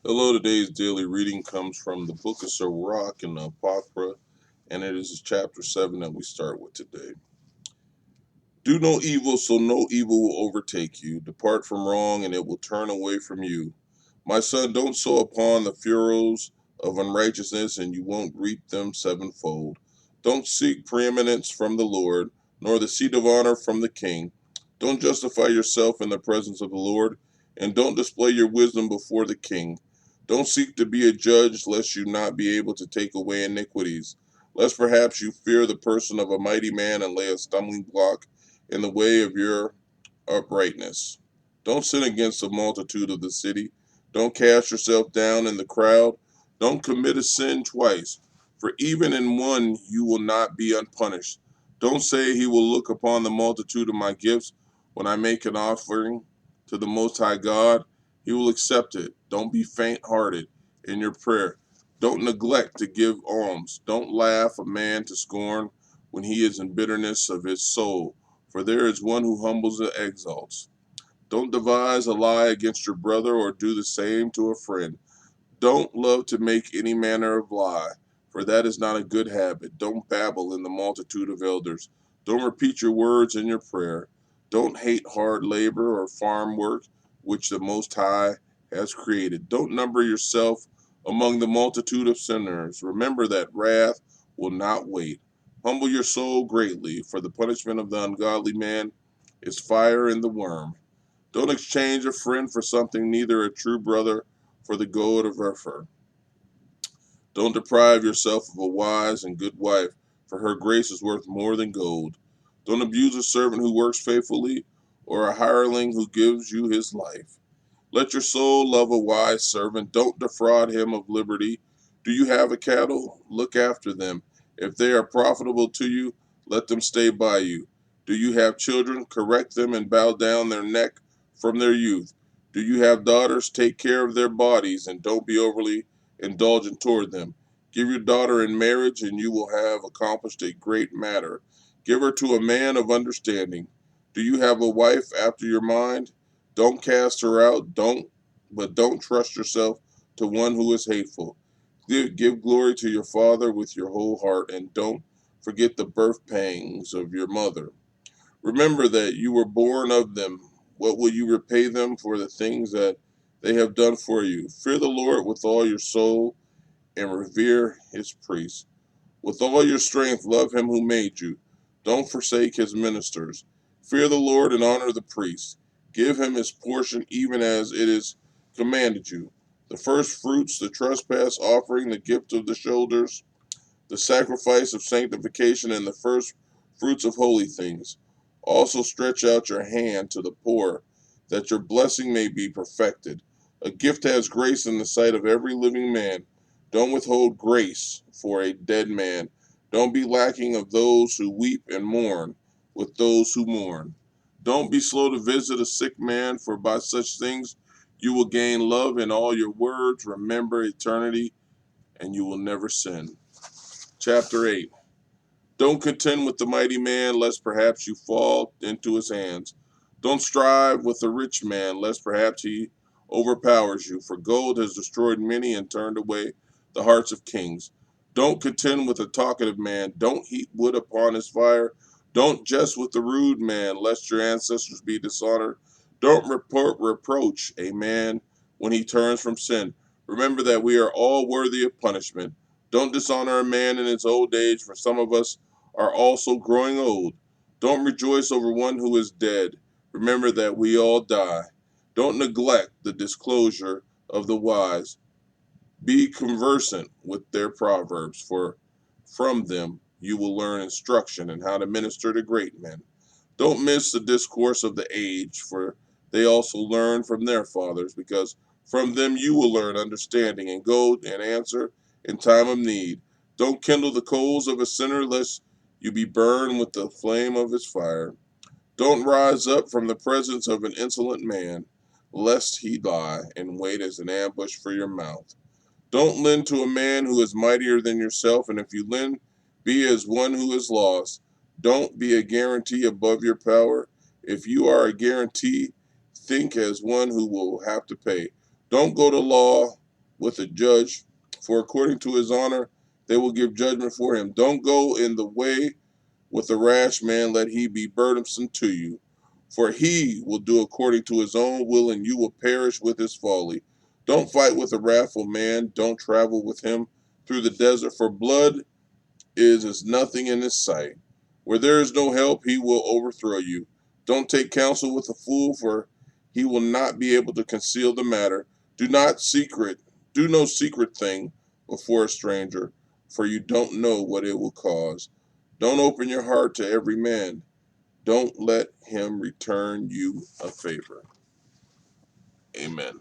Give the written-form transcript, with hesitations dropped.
Hello, today's daily reading comes from the book of Sirach and the Apocrypha, and it is chapter 7 that we start with today. Do no evil, so no evil will overtake you. Depart from wrong, and it will turn away from you. My son, don't sow upon the furrows of unrighteousness, and you won't reap them sevenfold. Don't seek preeminence from the Lord, nor the seat of honor from the king. Don't justify yourself in the presence of the Lord, and don't display your wisdom before the king. Don't seek to be a judge, lest you not be able to take away iniquities, lest perhaps you fear the person of a mighty man and lay a stumbling block in the way of your uprightness. Don't sin against the multitude of the city. Don't cast yourself down in the crowd. Don't commit a sin twice, for even in one you will not be unpunished. Don't say he will look upon the multitude of my gifts when I make an offering to the Most High God. He will accept it. Don't be faint hearted in your prayer. Don't neglect to give alms. Don't laugh a man to scorn when he is in bitterness of his soul, for there is one who humbles and exalts. Don't devise a lie against your brother or do the same to a friend. Don't love to make any manner of lie, for that is not a good habit. Don't babble in the multitude of elders. Don't repeat your words in your prayer. Don't hate hard labor or farm work, which the Most High has created. Don't number yourself among the multitude of sinners. Remember that wrath will not wait. Humble your soul greatly, for the punishment of the ungodly man is fire and the worm. Don't exchange a friend for something, neither a true brother for the gold of Ophir. Don't deprive yourself of a wise and good wife, for her grace is worth more than gold. Don't abuse a servant who works faithfully, or a hireling who gives you his life. Let your soul love a wise servant. Don't defraud him of liberty. Do you have a cattle? Look after them. If they are profitable to you, let them stay by you. Do you have children? Correct them and bow down their neck from their youth. Do you have daughters? Take care of their bodies and don't be overly indulgent toward them. Give your daughter in marriage and you will have accomplished a great matter. Give her to a man of understanding. Do you have a wife after your mind? Don't cast her out, don't trust yourself to one who is hateful. Give glory to your father with your whole heart, and don't forget the birth pangs of your mother. Remember that you were born of them. What will you repay them for the things that they have done for you? Fear the Lord with all your soul and revere his priests. With all your strength, love him who made you. Don't forsake his ministers. Fear the Lord and honor the priest. Give him his portion even as it is commanded you. The first fruits, the trespass offering, the gift of the shoulders, the sacrifice of sanctification, and the first fruits of holy things. Also stretch out your hand to the poor, that your blessing may be perfected. A gift has grace in the sight of every living man. Don't withhold grace for a dead man. Don't be lacking of those who weep and mourn with those who mourn. Don't be slow to visit a sick man, for by such things you will gain love in all your words. Remember eternity, and you will never sin. Chapter 8. Don't contend with the mighty man, lest perhaps you fall into his hands. Don't strive with the rich man, lest perhaps he overpowers you. For gold has destroyed many and turned away the hearts of kings. Don't contend with a talkative man. Don't heap wood upon his fire. Don't jest with the rude man, lest your ancestors be dishonored. Don't reproach a man when he turns from sin. Remember that we are all worthy of punishment. Don't dishonor a man in his old age, for some of us are also growing old. Don't rejoice over one who is dead. Remember that we all die. Don't neglect the disclosure of the wise. Be conversant with their proverbs, for from them you will learn instruction in how to minister to great men. Don't miss the discourse of the age, for they also learn from their fathers, because from them you will learn understanding and go and answer in time of need. Don't kindle the coals of a sinner, lest you be burned with the flame of his fire. Don't rise up from the presence of an insolent man, lest he lie and wait as an ambush for your mouth. Don't lend to a man who is mightier than yourself, and if you lend, be as one who is lost. Don't be a guarantee above your power. If you are a guarantee, think as one who will have to pay. Don't go to law with a judge, for according to his honor they will give judgment for him. Don't go in the way with a rash man, let he be burdensome to you. For he will do according to his own will, and you will perish with his folly. Don't fight with a wrathful man, don't travel with him through the desert, for blood is as nothing in his sight. Where there is no help, he will overthrow you. Don't take counsel with a fool, for he will not be able to conceal the matter. Do not secret, do no secret thing before a stranger, for you don't know what it will cause. Don't open your heart to every man. Don't let him return you a favor. Amen.